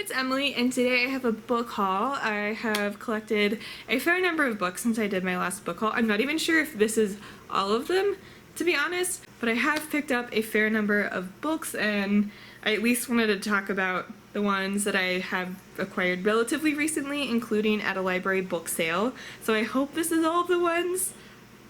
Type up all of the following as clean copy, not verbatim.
it's Emily, and today I have a book haul. I have collected a fair number of books since I did my last book haul. I'm not even sure if this is all of them, to be honest, but I have picked up a fair number of books, and I at least wanted to talk about the ones that I have acquired relatively recently, including at a library book sale. So I hope this is all of the ones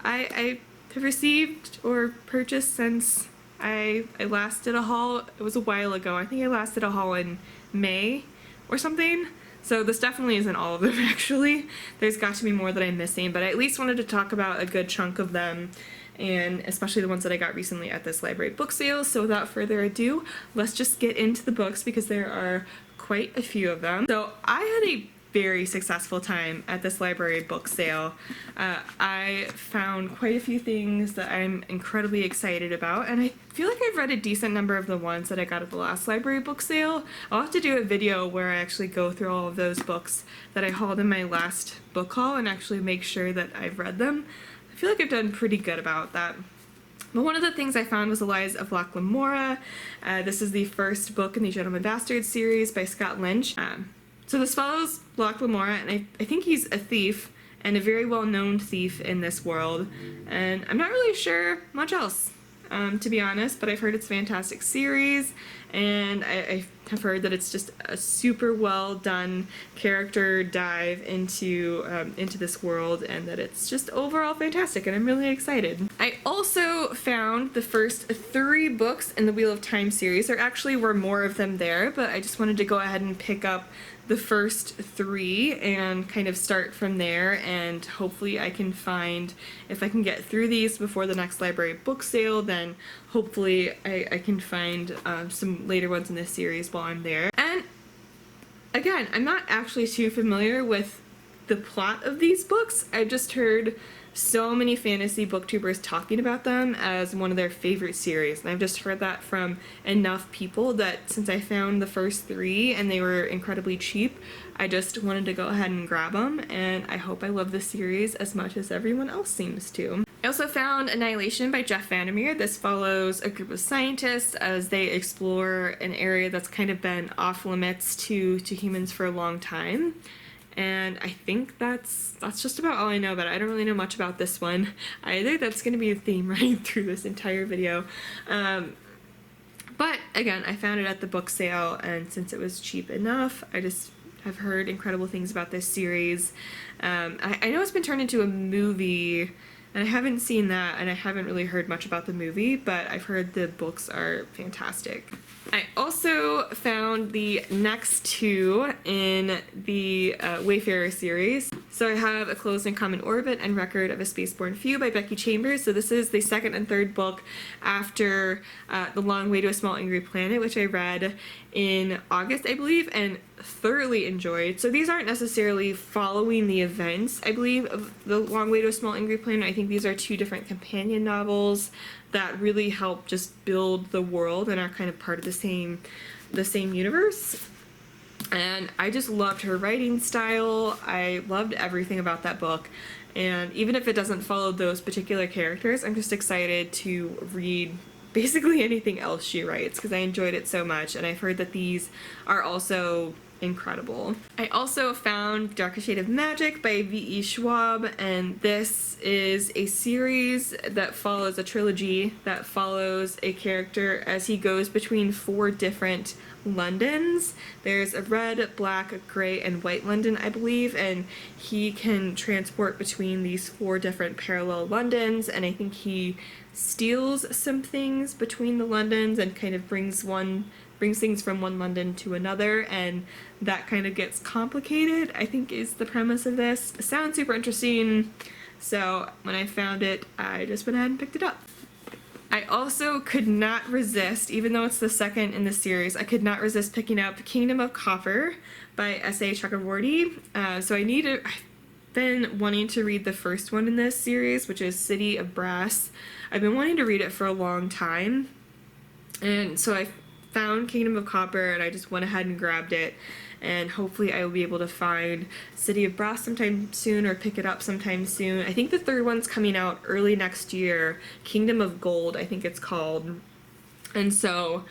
I have received or purchased since I last did a haul. It was a while ago. I think I last did a haul in May or something. So this definitely isn't all of them, actually. There's got to be more that I'm missing, but I at least wanted to talk about a good chunk of them, and especially the ones that I got recently at this library book sale. So without further ado, let's just get into the books because there are quite a few of them. So I had a very successful time at this library book sale. I found quite a few things that I'm incredibly excited about, and I feel like I've read a decent number of the ones that I got at the last library book sale. I'll have to do a video where I actually go through all of those books that I hauled in my last book haul and actually make sure that I've read them. I feel like I've done pretty good about that. But one of the things I found was The Lies of Locke Lamora. This is the first book in the Gentleman Bastard series by Scott Lynch. So this follows Locke Lamora, and I think he's a thief, and a very well-known thief in this world, and I'm not really sure much else, to be honest, but I've heard it's a fantastic series, and I have heard that it's just a super well-done character dive into this world, and that it's just overall fantastic, and I'm really excited. I also found the first 3 books in the Wheel of Time series. There actually were more of them there, but I just wanted to go ahead and pick up the first 3 and kind of start from there, and hopefully I can find, if I can get through these before the next library book sale, then hopefully I can find some later ones in this series while I'm there. And again, I'm not actually too familiar with the plot of these books. I've just heard so many fantasy booktubers talking about them as one of their favorite series, and I've just heard that from enough people that since I found the first 3 and they were incredibly cheap, I just wanted to go ahead and grab them, and I hope I love the series as much as everyone else seems to. I also found Annihilation by Jeff Vandermeer. This follows a group of scientists as they explore an area that's kind of been off limits to humans for a long time. And I think that's just about all I know about it. I don't really know much about this one either. That's going to be a theme running through this entire video. But again, I found it at the book sale, and since it was cheap enough, I just have heard incredible things about this series. I know it's been turned into a movie, and I haven't seen that, and I haven't really heard much about the movie, but I've heard the books are fantastic. I also found the next 2 in the Wayfarer series. So I have A Closed and Common Orbit and Record of a Spaceborne Few by Becky Chambers. So this is the second and third book after The Long Way to a Small Angry Planet, which I read in August, I believe, and thoroughly enjoyed. So these aren't necessarily following the events, I believe, of The Long Way to a Small Angry Planet. I think these are 2 different companion novels that really help just build the world and are kind of part of the same universe. And I just loved her writing style. I loved everything about that book. And even if it doesn't follow those particular characters, I'm just excited to read basically anything else she writes because I enjoyed it so much, and I've heard that these are also incredible. I also found Darkest Shade of Magic by V.E. Schwab, and this is a series that follows a trilogy that follows a character as he goes between 4 different Londons. There's a red, black, gray, and white London, I believe, and he can transport between these 4 different parallel Londons, and I think he steals some things between the Londons and kind of brings things from one London to another, and that kind of gets complicated, I think is the premise of this. It sounds super interesting, so when I found it, I just went ahead and picked it up. I also could not resist, even though it's the second in the series, I could not resist picking up Kingdom of Copper by S.A. Chakravorty. I've been wanting to read the first one in this series, which is City of Brass. I've been wanting to read it for a long time, and so I found Kingdom of Copper, and I just went ahead and grabbed it, and hopefully I will be able to find City of Brass sometime soon or pick it up sometime soon. I think the third one's coming out early next year, Kingdom of Gold, I think it's called, and so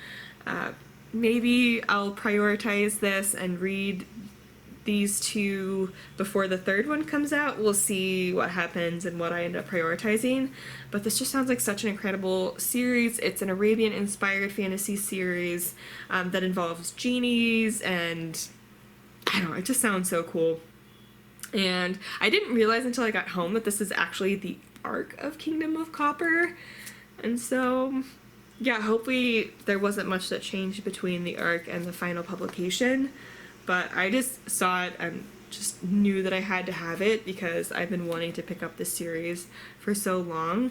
maybe I'll prioritize this and read these two before the third one comes out. We'll see what happens and what I end up prioritizing. But this just sounds like such an incredible series. It's an Arabian-inspired fantasy series that involves genies, and I don't know, it just sounds so cool. And I didn't realize until I got home that this is actually the arc of Kingdom of Copper. And so, yeah, hopefully there wasn't much that changed between the arc and the final publication. But I just saw it and just knew that I had to have it because I've been wanting to pick up this series for so long.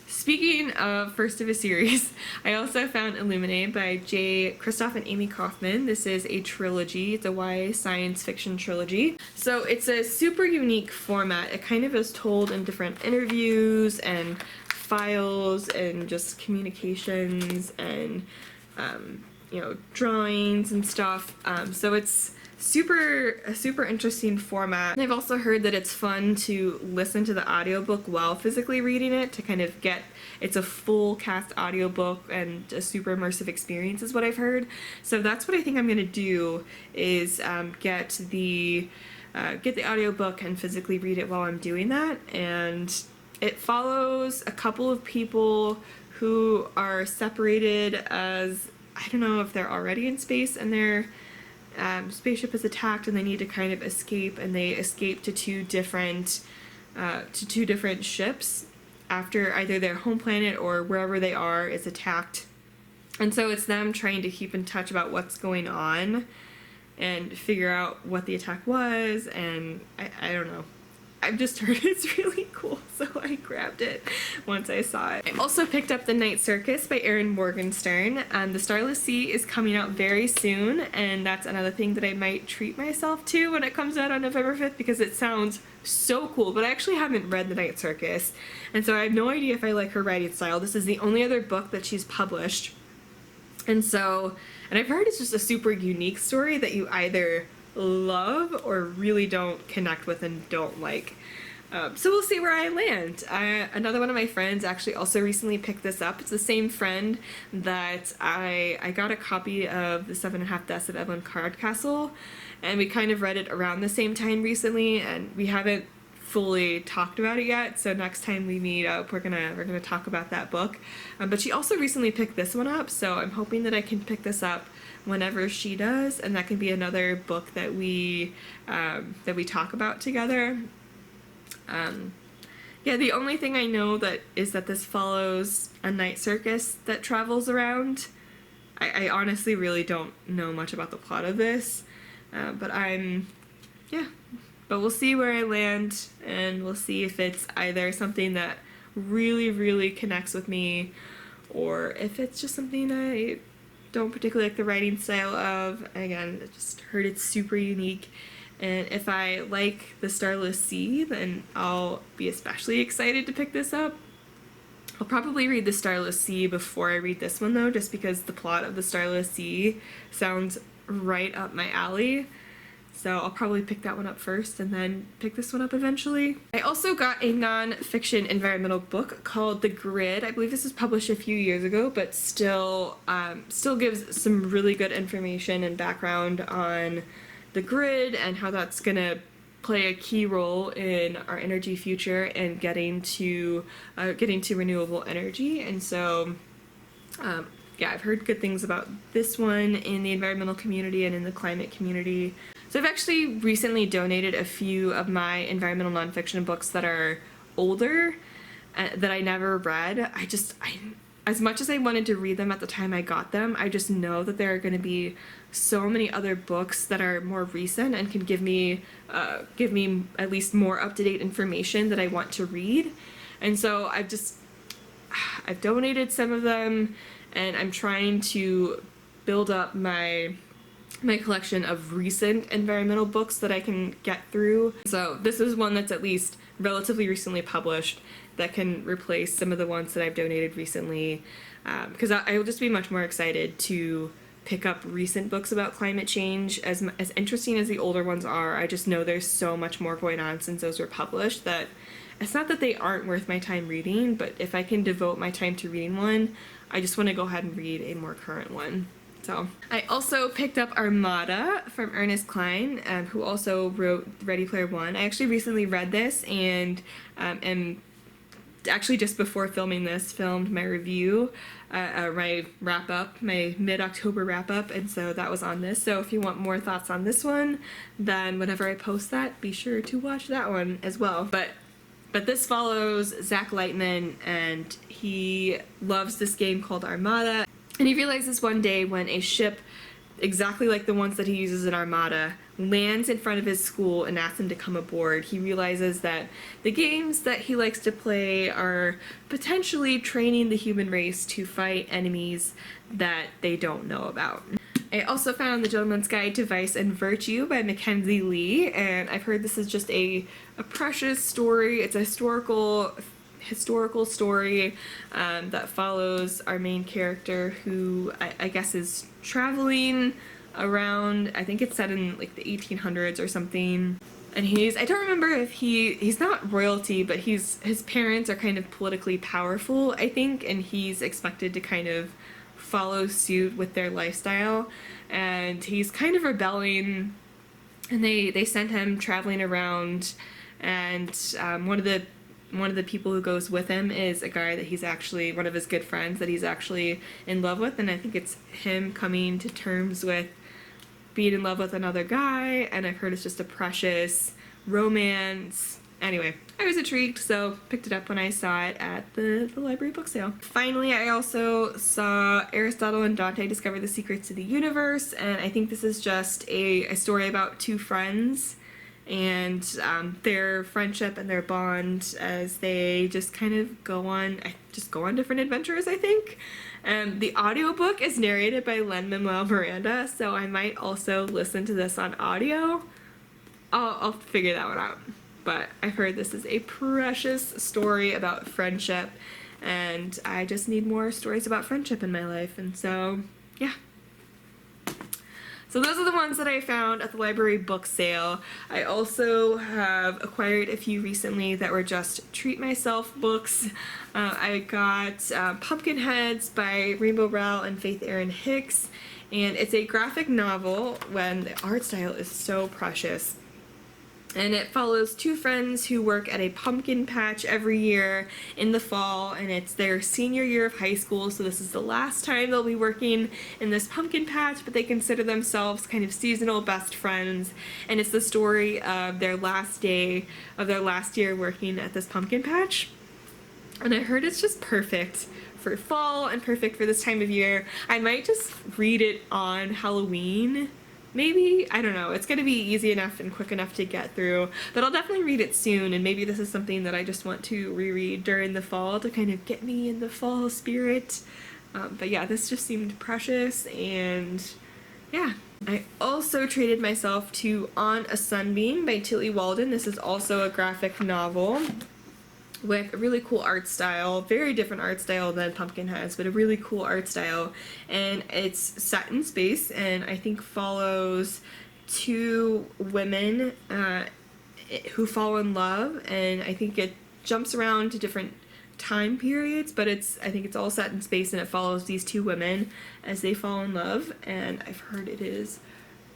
Speaking of first of a series, I also found Illuminated by J. Kristoff and Amy Kaufman. This is a trilogy. It's a YA science fiction trilogy. So it's a super unique format. It kind of is told in different interviews and files and just communications and drawings and stuff. So it's a super interesting format. And I've also heard that it's fun to listen to the audiobook while physically reading it to kind of get, it's a full cast audiobook and a super immersive experience is what I've heard. So that's what I think I'm gonna do is get the audiobook and physically read it while I'm doing that. And it follows a couple of people who are separated as, I don't know if they're already in space and their spaceship is attacked and they need to kind of escape, and they escape to two different ships after either their home planet or wherever they are is attacked. And so it's them trying to keep in touch about what's going on and figure out what the attack was, and I don't know. I've just heard it's really cool, so I grabbed it once I saw it. I also picked up The Night Circus by Erin Morgenstern. The Starless Sea is coming out very soon, and that's another thing that I might treat myself to when it comes out on November 5th because it sounds so cool, but I actually haven't read The Night Circus, and so I have no idea if I like her writing style. This is the only other book that she's published, and I've heard it's just a super unique story that you either love or really don't connect with and don't like. So we'll see where I land. Another one of my friends actually also recently picked this up. It's the same friend that I got a copy of The 7.5 Deaths of Evelyn Cardcastle, and we kind of read it around the same time recently, and we haven't fully talked about it yet, so next time we meet up we're gonna talk about that book. But she also recently picked this one up, so I'm hoping that I can pick this up whenever she does, and that can be another book that we talk about together. Yeah, the only thing I know is that this follows a night circus that travels around. I honestly really don't know much about the plot of this, but we'll see where I land, and we'll see if it's either something that really, really connects with me, or if it's just something I don't particularly like the writing style of. Again, I just heard it's super unique, and if I like The Starless Sea, then I'll be especially excited to pick this up. I'll probably read The Starless Sea before I read this one though, just because the plot of The Starless Sea sounds right up my alley. So I'll probably pick that one up first and then pick this one up eventually. I also got a non-fiction environmental book called The Grid. I believe this was published a few years ago, but still gives some really good information and background on the grid and how that's gonna play a key role in our energy future and getting to renewable energy. And so yeah, I've heard good things about this one in the environmental community and in the climate community. So I've actually recently donated a few of my environmental nonfiction books that are older that I never read. As much as I wanted to read them at the time I got them, I just know that there are going to be so many other books that are more recent and can give me at least more up-to-date information that I want to read. And so I've donated some of them, and I'm trying to build up my collection of recent environmental books that I can get through. So this is one that's at least relatively recently published that can replace some of the ones that I've donated recently, because I will just be much more excited to pick up recent books about climate change. As interesting as the older ones are, I just know there's so much more going on since those were published that it's not that they aren't worth my time reading, but if I can devote my time to reading one, I just want to go ahead and read a more current one. So I also picked up Armada from Ernest Cline, who also wrote Ready Player One. I actually recently read this and actually just before filming this, filmed my review, my wrap-up, my mid-October wrap-up, and so that was on this. So if you want more thoughts on this one, then whenever I post that, be sure to watch that one as well. But this follows Zach Lightman, and he loves this game called Armada, and he realizes one day when a ship exactly like the ones that he uses in Armada lands in front of his school and asks him to come aboard, he realizes that the games that he likes to play are potentially training the human race to fight enemies that they don't know about. I also found The Gentleman's Guide to Vice and Virtue by Mackenzie Lee, and I've heard this is just a precious story. It's a historical story that follows our main character, who I guess is traveling around, I think it's set in like the 1800s or something, and I don't remember if he's not royalty, but his parents are kind of politically powerful, I think, and he's expected to kind of follow suit with their lifestyle, and he's kind of rebelling, and they send him traveling around, and one of the people who goes with him is a guy that he's actually, one of his good friends that he's actually in love with, and I think it's him coming to terms with being in love with another guy, and I've heard it's just a precious romance. Anyway, I was intrigued, so picked it up when I saw it at the library book sale. Finally, I also saw Aristotle and Dante Discover the Secrets of the Universe, and I think this is just a story about two friends and their friendship and their bond as they just kind of go on different adventures, I think. The audiobook is narrated by Lin-Manuel Miranda, so I might also listen to this on audio. I'll figure that one out. But I've heard this is a precious story about friendship, and I just need more stories about friendship in my life, and so, yeah. So those are the ones that I found at the library book sale. I also have acquired a few recently that were just treat myself books. I got Pumpkinheads by Rainbow Rowell and Faith Erin Hicks, and it's a graphic novel when the art style is so precious. And it follows two friends who work at a pumpkin patch every year in the fall, and it's their senior year of high school, so this is the last time they'll be working in this pumpkin patch, but they consider themselves kind of seasonal best friends, and it's the story of their last day of their last year working at this pumpkin patch. And I heard it's just perfect for fall and perfect for this time of year. I might just read it on Halloween. Maybe, I don't know, it's going to be easy enough and quick enough to get through, but I'll definitely read it soon, and maybe this is something that I just want to reread during the fall to kind of get me in the fall spirit. But yeah, this just seemed precious, and yeah. I also treated myself to On a Sunbeam by Tilly Walden. This is also a graphic novel with a really cool art style, very different art style than Pumpkin has, but a really cool art style, and it's set in space, and I think follows two women who fall in love, and I think it jumps around to different time periods, but I think it's all set in space, and it follows these two women as they fall in love, and I've heard it is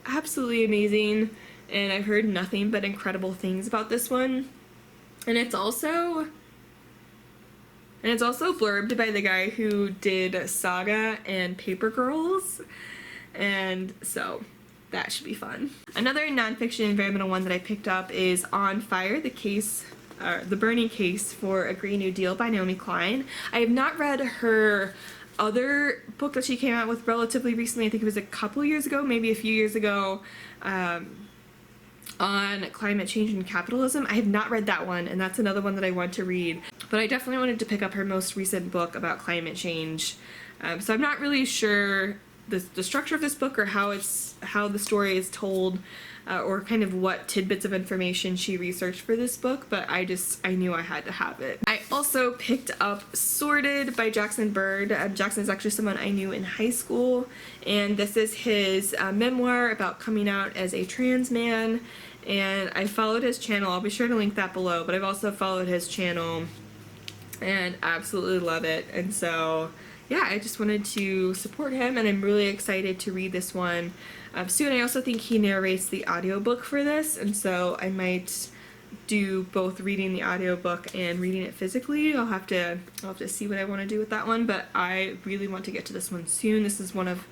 absolutely amazing, and I've heard nothing but incredible things about this one. And it's also blurbed by the guy who did Saga and Paper Girls, and so that should be fun. Another nonfiction environmental one that I picked up is On Fire, the Burning Case for a Green New Deal by Naomi Klein. I have not read her other book that she came out with relatively recently. I think it was a couple years ago, maybe a few years ago, on climate change and capitalism. I have not read that one, and that's another one that I want to read. But I definitely wanted to pick up her most recent book about climate change. So I'm not really sure the structure of this book or how the story is told, or kind of what tidbits of information she researched for this book, but I knew I had to have it. I also picked up Sorted by Jackson Bird. Jackson is actually someone I knew in high school, and this is his memoir about coming out as a trans man, and I followed his channel. I'll be sure to link that below, but I've also followed his channel and absolutely love it, and so yeah, I just wanted to support him, and I'm really excited to read this one soon. I also think he narrates the audiobook for this, and so I might do both reading the audiobook and reading it physically. I'll have to see what I want to do with that one, but I really want to get to this one soon. This is one of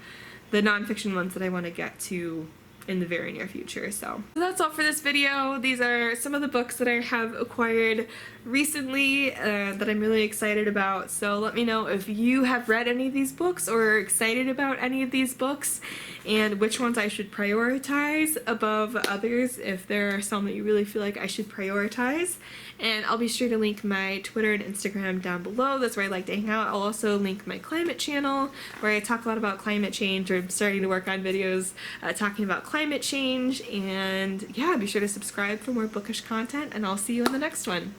the nonfiction ones that I want to get to in the very near future. So that's all for this video. These are some of the books that I have acquired recently that I'm really excited about. So let me know if you have read any of these books or are excited about any of these books, and which ones I should prioritize above others, if there are some that you really feel like I should prioritize. And I'll be sure to link my Twitter and Instagram down below. That's where I like to hang out. I'll also link my climate channel, where I talk a lot about climate change, or I'm starting to work on videos talking about climate change. And yeah, be sure to subscribe for more bookish content, and I'll see you in the next one.